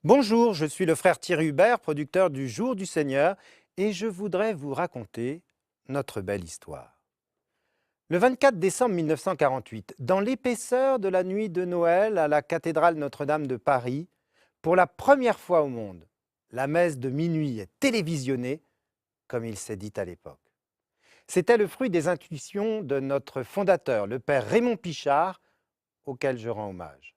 Bonjour, je suis le frère Thierry Hubert, producteur du Jour du Seigneur, et je voudrais vous raconter notre belle histoire. Le 24 décembre 1948, dans l'épaisseur de la nuit de Noël à la cathédrale Notre-Dame de Paris, pour la première fois au monde, la messe de minuit est télévisionnée, comme il s'est dit à l'époque. C'était le fruit des intuitions de notre fondateur, le père Raymond Pichard, auquel je rends hommage.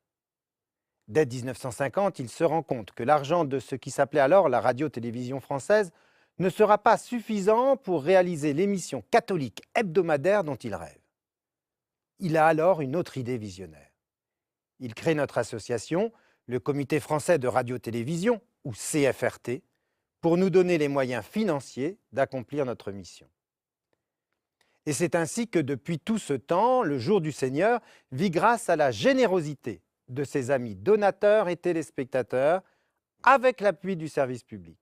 Dès 1950, il se rend compte que l'argent de ce qui s'appelait alors la radio-télévision française ne sera pas suffisant pour réaliser l'émission catholique hebdomadaire dont il rêve. Il a alors une autre idée visionnaire. Il crée notre association, le Comité français de radio-télévision, ou CFRT, pour nous donner les moyens financiers d'accomplir notre mission. Et c'est ainsi que depuis tout ce temps, le Jour du Seigneur vit grâce à la générosité de ses amis donateurs et téléspectateurs, avec l'appui du service public.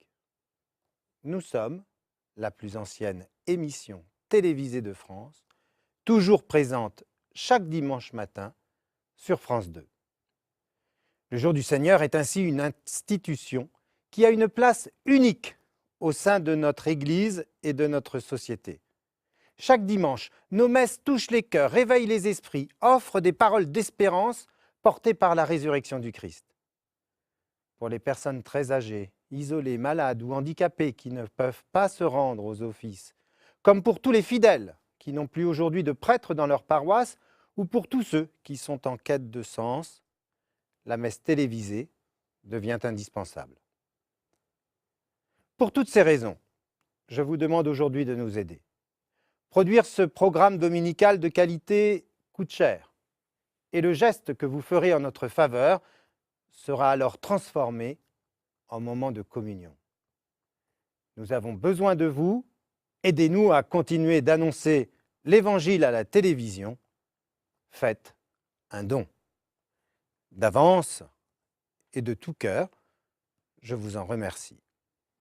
Nous sommes la plus ancienne émission télévisée de France, toujours présente chaque dimanche matin sur France 2. Le Jour du Seigneur est ainsi une institution qui a une place unique au sein de notre Église et de notre société. Chaque dimanche, nos messes touchent les cœurs, réveillent les esprits, offrent des paroles d'espérance portées par la résurrection du Christ. Pour les personnes très âgées, isolées, malades ou handicapées qui ne peuvent pas se rendre aux offices, comme pour tous les fidèles qui n'ont plus aujourd'hui de prêtre dans leur paroisse, ou pour tous ceux qui sont en quête de sens, la messe télévisée devient indispensable. Pour toutes ces raisons, je vous demande aujourd'hui de nous aider. Produire ce programme dominical de qualité coûte cher, et le geste que vous ferez en notre faveur sera alors transformé en moment de communion. Nous avons besoin de vous. Aidez-nous à continuer d'annoncer l'Évangile à la télévision. Faites un don. D'avance et de tout cœur, je vous en remercie.